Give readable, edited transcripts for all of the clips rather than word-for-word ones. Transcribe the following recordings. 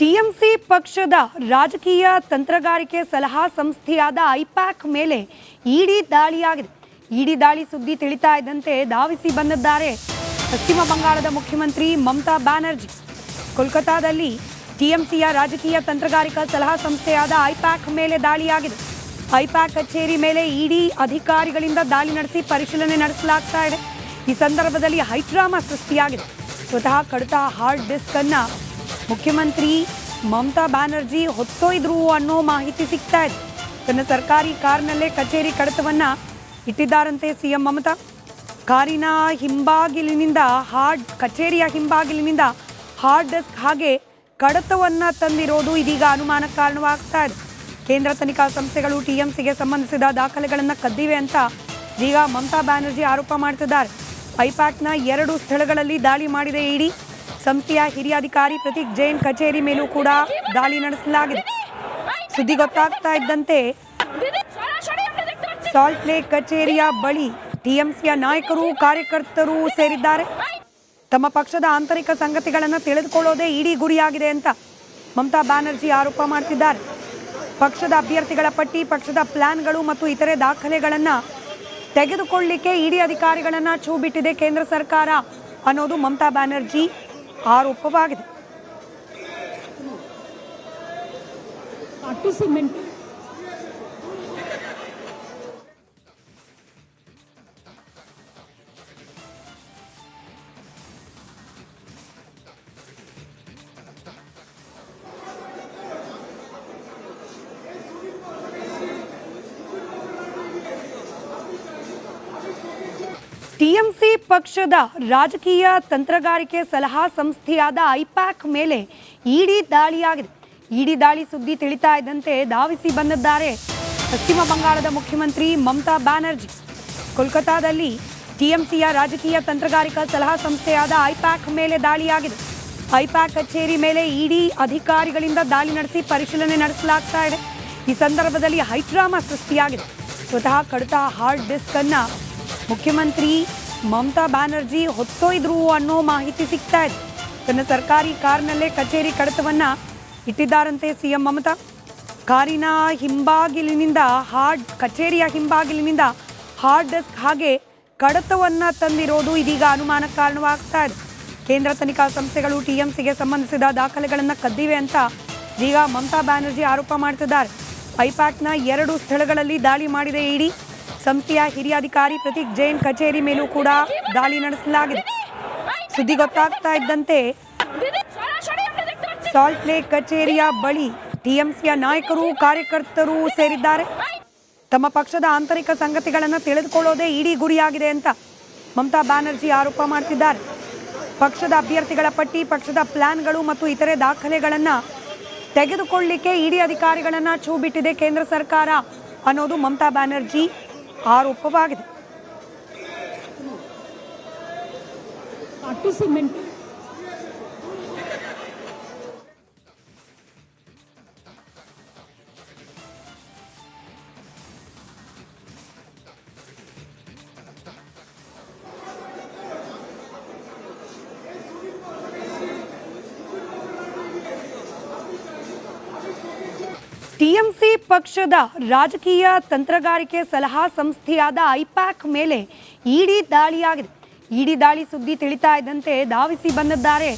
TMC ಪಕ್ಷದ ರಾಜಕೀಯ ತಂತ್ರಗಾರಿಕೆ ಸಲಹಾ ಸಂಸ್ಥೆಯಾದ ಐಪ್ಯಾಕ್ ಮೇಲೆ ಇಡಿ ದಾಳಿಯಾಗಿದೆ. ಇಡಿ ದಾಳಿ ಸುದ್ದಿ ತಿಳಿತಾ ಇದ್ದಂತೆ ಧಾವಿಸಿ ಬಂದಿದ್ದಾರೆ ಪಶ್ಚಿಮ ಬಂಗಾಳದ ಮುಖ್ಯಮಂತ್ರಿ ಮಮತಾ ಬ್ಯಾನರ್ಜಿ. ಕೋಲ್ಕತಾದಲ್ಲಿ ಟಿಎಂಸಿಯ ರಾಜಕೀಯ ತಂತ್ರಗಾರಿಕಾ ಸಲಹಾ ಸಂಸ್ಥೆಯಾದ ಐಪ್ಯಾಕ್ ಮೇಲೆ ದಾಳಿಯಾಗಿದೆ. ಐಪ್ಯಾಕ್ ಕಚೇರಿ ಮೇಲೆ ಇಡಿ ಅಧಿಕಾರಿಗಳಿಂದ ದಾಳಿ ನಡೆಸಿ ಪರಿಶೀಲನೆ ನಡೆಸಲಾಗ್ತಾ ಇದೆ. ಈ ಸಂದರ್ಭದಲ್ಲಿ ಹೈಡ್ರಾಮಾ ಸೃಷ್ಟಿಯಾಗಿದೆ. ಸ್ವತಃ ಕಡತ ಹಾರ್ಡ್ ಡಿಸ್ಕ್ ಅನ್ನ ಮುಖ್ಯಮಂತ್ರಿ ಮಮತಾ ಬ್ಯಾನರ್ಜಿ ಹೊತ್ತೊಯ್ದ್ರು ಅನ್ನೋ ಮಾಹಿತಿ ಸಿಗ್ತಾ ಇದೆ. ತನ್ನ ಸರ್ಕಾರಿ ಕಾರ್ನಲ್ಲೇ ಕಚೇರಿ ಕಡತವನ್ನ ಇಟ್ಟಿದ್ದಾರಂತೆ ಸಿಎಂ ಮಮತಾ. ಕಾರಿನ ಹಿಂಬಾಗಿಲಿನಿಂದ ಕಚೇರಿಯ ಹಿಂಬಾಗಿಲಿನಿಂದ ಹಾರ್ಡ್ ಡಿಸ್ಕ್ ಹಾಗೆ ಕಡತವನ್ನ ತಂದಿರೋದು ಇದೀಗ ಅನುಮಾನಕ್ಕೆ ಕಾರಣವಾಗ್ತಾ ಇದೆ. ಕೇಂದ್ರ ತನಿಖಾ ಸಂಸ್ಥೆಗಳು ಟಿಎಂಸಿಗೆ ಸಂಬಂಧಿಸಿದ ದಾಖಲೆಗಳನ್ನು ಕದ್ದಿವೆ ಅಂತ ಇದೀಗ ಮಮತಾ ಬ್ಯಾನರ್ಜಿ ಆರೋಪ ಮಾಡ್ತಿದ್ದಾರೆ. ಐಪ್ಯಾಕ್ನ 2 ಸ್ಥಳಗಳಲ್ಲಿ ದಾಳಿ ಮಾಡಿದೆ ಇಡಿ. ಸಂಸ್ಥೆಯ ಹಿರಿಯ ಅಧಿಕಾರಿ ಪ್ರತೀಕ್ ಜೈನ್ ಕಚೇರಿ ಮೇಲೂ ಕೂಡ ದಾಳಿ ನಡೆಸಲಾಗಿದೆ. ಸುದ್ದಿ ಗೊತ್ತಾಗ್ತಾ ಇದ್ದಂತೆ ಸಾಲ್ಟ್ ಲೇಕ್ ಕಚೇರಿಯ ಬಳಿ ಟಿಎಂಸಿಯ ನಾಯಕರು ಕಾರ್ಯಕರ್ತರು ಸೇರಿದ್ದಾರೆ. ತಮ್ಮ ಪಕ್ಷದ ಆಂತರಿಕ ಸಂಗತಿಗಳನ್ನು ತಿಳಿದುಕೊಳ್ಳೋದೇ ಇಡಿ ಗುರಿಯಾಗಿದೆ ಅಂತ ಮಮತಾ ಬ್ಯಾನರ್ಜಿ ಆರೋಪ ಮಾಡ್ತಿದ್ದಾರೆ. ಪಕ್ಷದ ಅಭ್ಯರ್ಥಿಗಳ ಪಟ್ಟಿ, ಪಕ್ಷದ ಪ್ಲಾನ್ಗಳು ಮತ್ತು ಇತರೆ ದಾಖಲೆಗಳನ್ನು ತೆಗೆದುಕೊಳ್ಳಲಿಕ್ಕೆ ಇಡಿ ಅಧಿಕಾರಿಗಳನ್ನು ಛೂ ಬಿಟ್ಟಿದೆ ಕೇಂದ್ರ ಸರ್ಕಾರ ಅನ್ನೋದು ಮಮತಾ ಬ್ಯಾನರ್ಜಿ ಆರೋಪವಾಗಿದೆ. ಟಿಎಂಸಿ ಪಕ್ಷದ ರಾಜಕೀಯ ತಂತ್ರಗಾರಿಕೆ ಸಲಹಾ ಸಂಸ್ಥೆಯಾದ ಐಪ್ಯಾಕ್ ಮೇಲೆ ಇಡಿ ದಾಳಿಯಾಗಿದೆ. ಇಡಿ ದಾಳಿ ಸುದ್ದಿ ತಿಳಿತಾ ಇದ್ದಂತೆ ಧಾವಿಸಿ ಬಂದಿದ್ದಾರೆ ಪಶ್ಚಿಮ ಬಂಗಾಳದ ಮುಖ್ಯಮಂತ್ರಿ ಮಮತಾ ಬ್ಯಾನರ್ಜಿ. ಕೋಲ್ಕತಾದಲ್ಲಿ ಟಿಎಂಸಿಯ ರಾಜಕೀಯ ತಂತ್ರಗಾರಿಕಾ ಸಲಹಾ ಸಂಸ್ಥೆಯಾದ ಐಪ್ಯಾಕ್ ಮೇಲೆ ದಾಳಿಯಾಗಿದೆ. ಐಪ್ಯಾಕ್ ಕಚೇರಿ ಮೇಲೆ ಇಡಿ ಅಧಿಕಾರಿಗಳಿಂದ ದಾಳಿ ನಡೆಸಿ ಪರಿಶೀಲನೆ ನಡೆಸಲಾಗ್ತಾ ಇದೆ. ಈ ಸಂದರ್ಭದಲ್ಲಿ ಹೈಡ್ರಾಮಾ ಸೃಷ್ಟಿಯಾಗಿದೆ. ಸ್ವತಃ ಕಡತ ಹಾರ್ಡ್ ಡಿಸ್ಕ್ ಅನ್ನ ಮುಖ್ಯಮಂತ್ರಿ ಮಮತಾ ಬ್ಯಾನರ್ಜಿ ಹೊತ್ತೊಯ್ದ್ರು ಅನ್ನೋ ಮಾಹಿತಿ ಸಿಗ್ತಾ ಇದೆ. ತನ್ನ ಸರ್ಕಾರಿ ಕಾರ್ನಲ್ಲೇ ಕಚೇರಿ ಕಡತವನ್ನ ಇಟ್ಟಿದ್ದಾರಂತೆ ಸಿಎಂ ಮಮತಾ. ಕಾರಿನ ಹಿಂಬಾಗಿಲಿನಿಂದ ಕಚೇರಿಯ ಹಿಂಬಾಗಿಲಿನಿಂದ ಹಾರ್ಡ್ ಡಿಸ್ಕ್ ಹಾಗೆ ಕಡತವನ್ನ ತಂದಿರೋದು ಇದೀಗ ಅನುಮಾನಕ್ಕೆ ಕಾರಣವಾಗ್ತಾ ಇದೆ. ಕೇಂದ್ರ ತನಿಖಾ ಸಂಸ್ಥೆಗಳು ಟಿಎಂಸಿಗೆ ಸಂಬಂಧಿಸಿದ ದಾಖಲೆಗಳನ್ನು ಕದ್ದಿವೆ ಅಂತ ಇದೀಗ ಮಮತಾ ಬ್ಯಾನರ್ಜಿ ಆರೋಪ ಮಾಡ್ತಿದ್ದಾರೆ. ಐಪ್ಯಾಕ್ನ 2 ಸ್ಥಳಗಳಲ್ಲಿ ದಾಳಿ ಮಾಡಿದೆ ಇಡಿ. ಸಂಸ್ಥೆಯ ಹಿರಿಯ ಅಧಿಕಾರಿ ಪ್ರತೀಕ್ ಜೈನ್ ಕಚೇರಿ ಮೇಲೂ ಕೂಡ ದಾಳಿ ನಡೆಸಲಾಗಿದೆ. ಸುದ್ದಿ ಗೊತ್ತಾಗ್ತಾ ಇದ್ದಂತೆ ಸಾಲ್ಟ್ ಲೇಕ್ ಕಚೇರಿಯ ಬಳಿ ಟಿಎಂಸಿಯ ನಾಯಕರು ಕಾರ್ಯಕರ್ತರು ಸೇರಿದ್ದಾರೆ. ತಮ್ಮ ಪಕ್ಷದ ಆಂತರಿಕ ಸಂಗತಿಗಳನ್ನು ತಿಳಿದುಕೊಳ್ಳೋದೇ ಇಡಿ ಗುರಿಯಾಗಿದೆ ಅಂತ ಮಮತಾ ಬ್ಯಾನರ್ಜಿ ಆರೋಪ ಮಾಡ್ತಿದ್ದಾರೆ. ಪಕ್ಷದ ಅಭ್ಯರ್ಥಿಗಳ ಪಟ್ಟಿ, ಪಕ್ಷದ ಪ್ಲಾನ್ಗಳು ಮತ್ತು ಇತರೆ ದಾಖಲೆಗಳನ್ನು ತೆಗೆದುಕೊಳ್ಳಲಿಕ್ಕೆ ಇಡಿ ಅಧಿಕಾರಿಗಳನ್ನು ಛೂ ಬಿಟ್ಟಿದೆ ಕೇಂದ್ರ ಸರ್ಕಾರ ಅನ್ನೋದು ಮಮತಾ ಬ್ಯಾನರ್ಜಿ ಆರೋಪವಾಗಿದೆ. ಟಿಎಂಸಿ ಪಕ್ಷದ ರಾಜಕೀಯ ತಂತ್ರಗಾರಿಕೆ ಸಲಹಾ ಸಂಸ್ಥೆಯಾದ ಐಪ್ಯಾಕ್ ಮೇಲೆ ಇಡಿ ದಾಳಿಯಾಗಿದೆ. ಇಡಿ ದಾಳಿ ಸುದ್ದಿ ತಿಳಿತಾ ಇದ್ದಂತೆ ಧಾವಿಸಿ ಬಂದಿದ್ದಾರೆ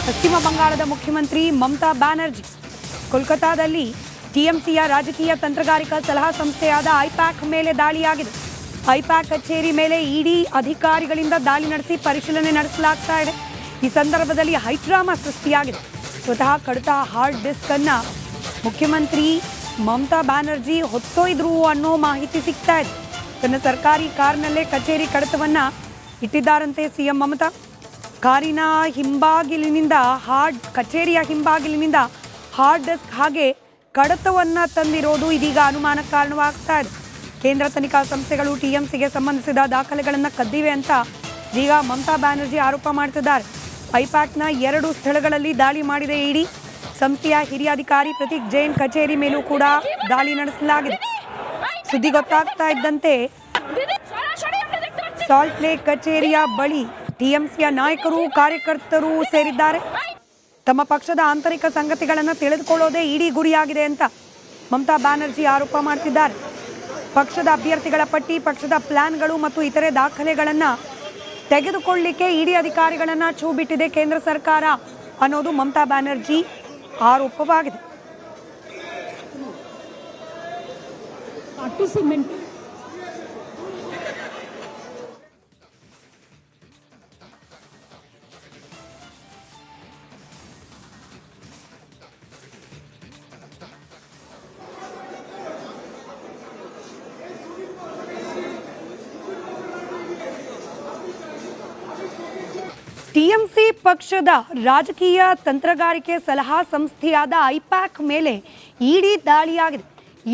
ಪಶ್ಚಿಮ ಬಂಗಾಳದ ಮುಖ್ಯಮಂತ್ರಿ ಮಮತಾ ಬ್ಯಾನರ್ಜಿ. ಕೋಲ್ಕತಾದಲ್ಲಿ ಟಿಎಂಸಿಯ ರಾಜಕೀಯ ತಂತ್ರಗಾರಿಕಾ ಸಲಹಾ ಸಂಸ್ಥೆಯಾದ ಐಪ್ಯಾಕ್ ಮೇಲೆ ದಾಳಿಯಾಗಿದೆ. ಐಪ್ಯಾಕ್ ಕಚೇರಿ ಮೇಲೆ ಇಡಿ ಅಧಿಕಾರಿಗಳಿಂದ ದಾಳಿ ನಡೆಸಿ ಪರಿಶೀಲನೆ ನಡೆಸಲಾಗ್ತಾ ಇದೆ. ಈ ಸಂದರ್ಭದಲ್ಲಿ ಹೈಡ್ರಾಮಾ ಸೃಷ್ಟಿಯಾಗಿದೆ. ಸ್ವತಃ ಕಡತ ಹಾರ್ಡ್ ಡಿಸ್ಕ್ ಅನ್ನ ಮುಖ್ಯಮಂತ್ರಿ ಮಮತಾ ಬ್ಯಾನರ್ಜಿ ಹೊತ್ತೊಯ್ದ್ರು ಅನ್ನೋ ಮಾಹಿತಿ ಸಿಗ್ತಾ ಇದೆ. ತನ್ನ ಸರ್ಕಾರಿ ಕಾರ್ನಲ್ಲೇ ಕಚೇರಿ ಕಡತವನ್ನ ಇಟ್ಟಿದ್ದಾರಂತೆ ಸಿಎಂ ಮಮತಾ. ಕಾರಿನ ಹಿಂಬಾಗಿಲಿನಿಂದ ಕಚೇರಿಯ ಹಿಂಬಾಗಿಲಿನಿಂದ ಹಾರ್ಡ್ ಡಿಸ್ಕ್ ಹಾಗೆ ಕಡತವನ್ನ ತಂದಿರೋದು ಇದೀಗ ಅನುಮಾನಕ್ಕೆ ಕಾರಣವಾಗ್ತಾ ಇದೆ. ಕೇಂದ್ರ ತನಿಖಾ ಸಂಸ್ಥೆಗಳು ಟಿಎಂಸಿಗೆ ಸಂಬಂಧಿಸಿದ ದಾಖಲೆಗಳನ್ನು ಕದ್ದಿವೆ ಅಂತ ಇದೀಗ ಮಮತಾ ಬ್ಯಾನರ್ಜಿ ಆರೋಪ ಮಾಡ್ತಿದ್ದಾರೆ. ಐಪ್ಯಾಕ್ನ 2 ಸ್ಥಳಗಳಲ್ಲಿ ದಾಳಿ ಮಾಡಿದೆ ಇಡಿ. ಸಂಸ್ಥೆಯ ಹಿರಿಯ ಅಧಿಕಾರಿ ಪ್ರತೀಕ್ ಜೈನ್ ಕಚೇರಿ ಮೇಲೂ ಕೂಡ ದಾಳಿ ನಡೆಸಲಾಗಿದೆ. ಸುದ್ದಿ ಗೊತ್ತಾಗ್ತಾ ಇದ್ದಂತೆ ಸಾಲ್ಟ್ ಲೇಕ್ ಕಚೇರಿಯ ಬಳಿ ಟಿಎಂಸಿಯ ನಾಯಕರು ಕಾರ್ಯಕರ್ತರು ಸೇರಿದ್ದಾರೆ. ತಮ್ಮ ಪಕ್ಷದ ಆಂತರಿಕ ಸಂಗತಿಗಳನ್ನು ತಿಳಿದುಕೊಳ್ಳೋದೇ ಇಡೀ ಗುರಿಯಾಗಿದೆ ಅಂತ ಮಮತಾ ಬ್ಯಾನರ್ಜಿ ಆರೋಪ ಮಾಡ್ತಿದ್ದಾರೆ. ಪಕ್ಷದ ಅಭ್ಯರ್ಥಿಗಳ ಪಟ್ಟಿ, ಪಕ್ಷದ ಪ್ಲಾನ್ಗಳು ಮತ್ತು ಇತರೆ ದಾಖಲೆಗಳನ್ನು ತೆಗೆದುಕೊಳ್ಳಲಿಕ್ಕೆ ಇಡಿ ಅಧಿಕಾರಿಗಳನ್ನು ಛೂ ಬಿಟ್ಟಿದೆ ಕೇಂದ್ರ ಸರ್ಕಾರ ಅನ್ನೋದು ಮಮತಾ ಬ್ಯಾನರ್ಜಿ ಆರೋಪವಾಗಿದೆ. ಟಿಎಂಸಿ ಪಕ್ಷದ ರಾಜಕೀಯ ತಂತ್ರಗಾರಿಕೆ ಸಲಹಾ ಸಂಸ್ಥೆಯಾದ ಐಪ್ಯಾಕ್ ಮೇಲೆ ಇಡಿ ದಾಳಿಯಾಗಿದೆ.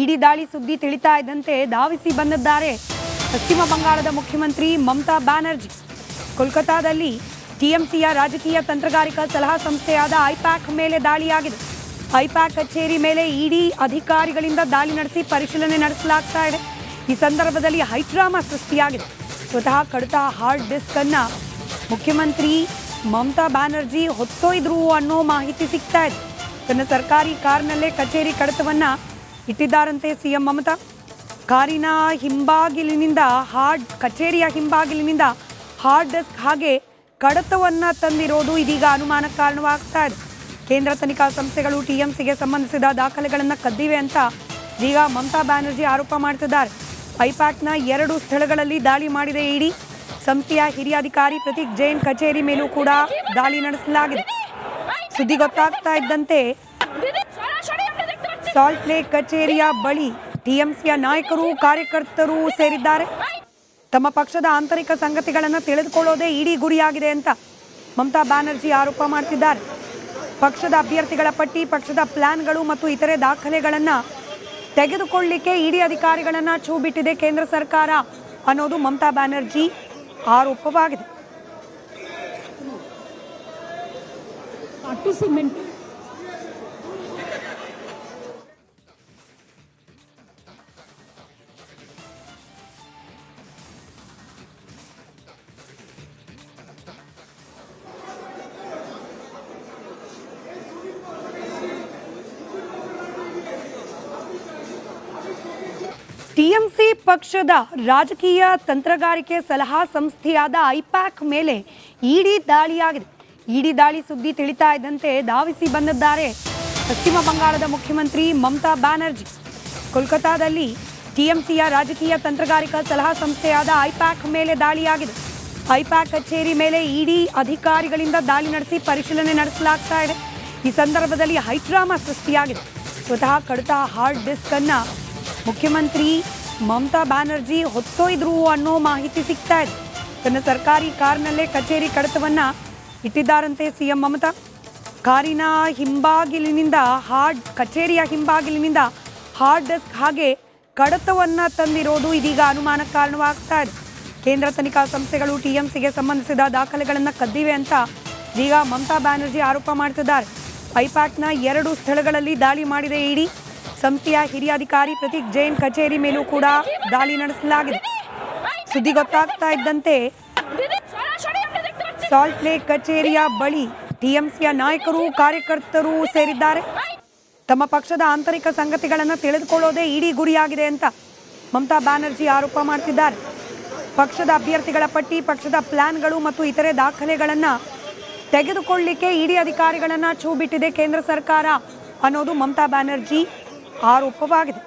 ಇಡಿ ದಾಳಿ ಸುದ್ದಿ ತಿಳಿತಾ ಇದ್ದಂತೆ ಧಾವಿಸಿ ಬಂದಿದ್ದಾರೆ ಪಶ್ಚಿಮ ಬಂಗಾಳದ ಮುಖ್ಯಮಂತ್ರಿ ಮಮತಾ ಬ್ಯಾನರ್ಜಿ. ಕೋಲ್ಕತಾದಲ್ಲಿ ಟಿಎಂಸಿಯ ರಾಜಕೀಯ ತಂತ್ರಗಾರಿಕಾ ಸಲಹಾ ಸಂಸ್ಥೆಯಾದ ಐಪ್ಯಾಕ್ ಮೇಲೆ ದಾಳಿಯಾಗಿದೆ. ಐಪ್ಯಾಕ್ ಕಚೇರಿ ಮೇಲೆ ಇಡಿ ಅಧಿಕಾರಿಗಳಿಂದ ದಾಳಿ ನಡೆಸಿ ಪರಿಶೀಲನೆ ನಡೆಸಲಾಗ್ತಾ ಇದೆ. ಈ ಸಂದರ್ಭದಲ್ಲಿ ಹೈಡ್ರಾಮಾ ಸೃಷ್ಟಿಯಾಗಿದೆ. ಸ್ವತಃ ಕಡತ ಹಾರ್ಡ್ ಡಿಸ್ಕ್ ಅನ್ನ ಮುಖ್ಯಮಂತ್ರಿ ಮಮತಾ ಬ್ಯಾನರ್ಜಿ ಹೊತ್ತೊಯ್ದ್ರು ಅನ್ನೋ ಮಾಹಿತಿ ಸಿಗ್ತಾ ಇದೆ. ತನ್ನ ಸರ್ಕಾರಿ ಕಾರ್ನಲ್ಲೇ ಕಚೇರಿ ಕಡತವನ್ನ ಇಟ್ಟಿದ್ದಾರಂತೆ ಸಿಎಂ ಮಮತಾ. ಕಾರಿನ ಕಚೇರಿಯ ಹಿಂಬಾಗಿಲಿನಿಂದ ಹಾರ್ಡ್ ಡಿಸ್ಕ್ ಹಾಗೆ ಕಡತವನ್ನ ತಂದಿರೋದು ಇದೀಗ ಅನುಮಾನಕ್ಕೆ ಕಾರಣವಾಗ್ತಾ ಇದೆ. ಕೇಂದ್ರ ತನಿಖಾ ಸಂಸ್ಥೆಗಳು ಟಿಎಂಸಿಗೆ ಸಂಬಂಧಿಸಿದ ದಾಖಲೆಗಳನ್ನು ಕದ್ದಿವೆ ಅಂತ ಇದೀಗ ಮಮತಾ ಬ್ಯಾನರ್ಜಿ ಆರೋಪ ಮಾಡ್ತಿದ್ದಾರೆ. ಐಪ್ಯಾಕ್ನ 2 ಸ್ಥಳಗಳಲ್ಲಿ ದಾಳಿ ಮಾಡಿದೆ ಇಡಿ. ಸಂಸ್ಥೆಯ ಹಿರಿಯ ಅಧಿಕಾರಿ ಪ್ರತೀಕ್ ಜೈನ್ ಕಚೇರಿ ಮೇಲೂ ಕೂಡ ದಾಳಿ ನಡೆಸಲಾಗಿದೆ. ಸುದ್ದಿ ಗೊತ್ತಾಗ್ತಾ ಇದ್ದಂತೆ ಸಾಲ್ಟ್ ಲೇಕ್ ಕಚೇರಿಯ ಬಳಿ ಟಿಎಂಸಿಯ ನಾಯಕರು, ಕಾರ್ಯಕರ್ತರು ಸೇರಿದ್ದಾರೆ. ತಮ್ಮ ಪಕ್ಷದ ಆಂತರಿಕ ಸಂಗತಿಗಳನ್ನು ತಿಳಿದುಕೊಳ್ಳೋದೇ ಇಡೀ ಗುರಿಯಾಗಿದೆ ಅಂತ ಮಮತಾ ಬ್ಯಾನರ್ಜಿ ಆರೋಪ ಮಾಡ್ತಿದ್ದಾರೆ. ಪಕ್ಷದ ಅಭ್ಯರ್ಥಿಗಳ ಪಟ್ಟಿ, ಪಕ್ಷದ ಪ್ಲಾನ್ಗಳು ಮತ್ತು ಇತರೆ ದಾಖಲೆಗಳನ್ನು ತೆಗೆದುಕೊಳ್ಳಲಿಕ್ಕೆ ಇಡಿ ಅಧಿಕಾರಿಗಳನ್ನು ಛೂ ಬಿಟ್ಟಿದೆ ಕೇಂದ್ರ ಸರ್ಕಾರ ಅನ್ನೋದು ಮಮತಾ ಬ್ಯಾನರ್ಜಿ ಆರೋಪವಾಗಿದೆ. ಟಿಎಂಸಿ ಪಕ್ಷದ ರಾಜಕೀಯ ತಂತ್ರಗಾರಿಕೆ ಸಲಹಾ ಸಂಸ್ಥೆಯಾದ ಐಪ್ಯಾಕ್ ಮೇಲೆ ಇಡಿ ದಾಳಿಯಾಗಿದೆ. ಇಡಿ ದಾಳಿ ಸುದ್ದಿ ತಿಳಿತಾ ಇದ್ದಂತೆ ಧಾವಿಸಿ ಬಂದಿದ್ದಾರೆ ಪಶ್ಚಿಮ ಬಂಗಾಳದ ಮುಖ್ಯಮಂತ್ರಿ ಮಮತಾ ಬ್ಯಾನರ್ಜಿ. ಕೋಲ್ಕತಾದಲ್ಲಿ ಟಿಎಂಸಿಯ ರಾಜಕೀಯ ತಂತ್ರಗಾರಿಕಾ ಸಲಹಾ ಸಂಸ್ಥೆಯಾದ ಐಪ್ಯಾಕ್ ಮೇಲೆ ದಾಳಿಯಾಗಿದೆ. ಐಪ್ಯಾಕ್ ಕಚೇರಿ ಮೇಲೆ ಇಡಿ ಅಧಿಕಾರಿಗಳಿಂದ ದಾಳಿ ನಡೆಸಿ ಪರಿಶೀಲನೆ ನಡೆಸಲಾಗ್ತಾ ಇದೆ. ಈ ಸಂದರ್ಭದಲ್ಲಿ ಹೈಡ್ರಾಮಾ ಸೃಷ್ಟಿಯಾಗಿದೆ. ಸ್ವತಃ ಕಡತ ಹಾರ್ಡ್ ಡಿಸ್ಕ್ ಅನ್ನ ಮುಖ್ಯಮಂತ್ರಿ ಮಮತಾ ಬ್ಯಾನರ್ಜಿ ಹೊತ್ತೊಯ್ದ್ರು ಅನ್ನೋ ಮಾಹಿತಿ ಸಿಗ್ತಾ ಇದೆ. ತನ್ನ ಸರ್ಕಾರಿ ಕಾರ್ನಲ್ಲೇ ಕಚೇರಿ ಕಡತವನ್ನ ಇಟ್ಟಿದ್ದಾರಂತೆ ಸಿಎಂ ಮಮತಾ. ಕಾರಿನ ಕಚೇರಿಯ ಹಿಂಬಾಗಿಲಿನಿಂದ ಹಾರ್ಡ್ ಡಿಸ್ಕ್ ಹಾಗೆ ಕಡತವನ್ನ ತಂದಿರೋದು ಇದೀಗ ಅನುಮಾನಕ್ಕೆ ಕಾರಣವಾಗ್ತಾ ಇದೆ. ಕೇಂದ್ರ ತನಿಖಾ ಸಂಸ್ಥೆಗಳು ಟಿಎಂಸಿಗೆ ಸಂಬಂಧಿಸಿದ ದಾಖಲೆಗಳನ್ನು ಕದ್ದಿವೆ ಅಂತ ಇದೀಗ ಮಮತಾ ಬ್ಯಾನರ್ಜಿ ಆರೋಪ ಮಾಡ್ತಿದ್ದಾರೆ. ಐಪ್ಯಾಕ್ನ 2 ಸ್ಥಳಗಳಲ್ಲಿ ದಾಳಿ ಮಾಡಿದೆ ಇಡಿ. ಸಂಸ್ಥೆಯ ಹಿರಿಯ ಅಧಿಕಾರಿ ಪ್ರತೀಕ್ ಜೈನ್ ಕಚೇರಿ ಮೇಲೂ ಕೂಡ ದಾಳಿ ನಡೆಸಲಾಗಿದೆ. ಸುದ್ದಿ ಗೊತ್ತಾಗ್ತಾ ಇದ್ದಂತೆ ಸಾಲ್ಟ್ ಲೇಕ್ ಕಚೇರಿಯ ಬಳಿ ಟಿಎಂಸಿಯ ನಾಯಕರು, ಕಾರ್ಯಕರ್ತರು ಸೇರಿದ್ದಾರೆ. ತಮ್ಮ ಪಕ್ಷದ ಆಂತರಿಕ ಸಂಗತಿಗಳನ್ನು ತಿಳಿದುಕೊಳ್ಳೋದೇ ಇಡೀ ಗುರಿಯಾಗಿದೆ ಅಂತ ಮಮತಾ ಬ್ಯಾನರ್ಜಿ ಆರೋಪ ಮಾಡ್ತಿದ್ದಾರೆ. ಪಕ್ಷದ ಅಭ್ಯರ್ಥಿಗಳ ಪಟ್ಟಿ, ಪಕ್ಷದ ಪ್ಲಾನ್ಗಳು ಮತ್ತು ಇತರೆ ದಾಖಲೆಗಳನ್ನು ತೆಗೆದುಕೊಳ್ಳಲಿಕ್ಕೆ ಇಡಿ ಅಧಿಕಾರಿಗಳನ್ನು ಛೂ ಬಿಟ್ಟಿದೆ ಕೇಂದ್ರ ಸರ್ಕಾರ ಅನ್ನೋದು ಮಮತಾ ಬ್ಯಾನರ್ಜಿ ಆರೋಪವಾಗಿದೆ.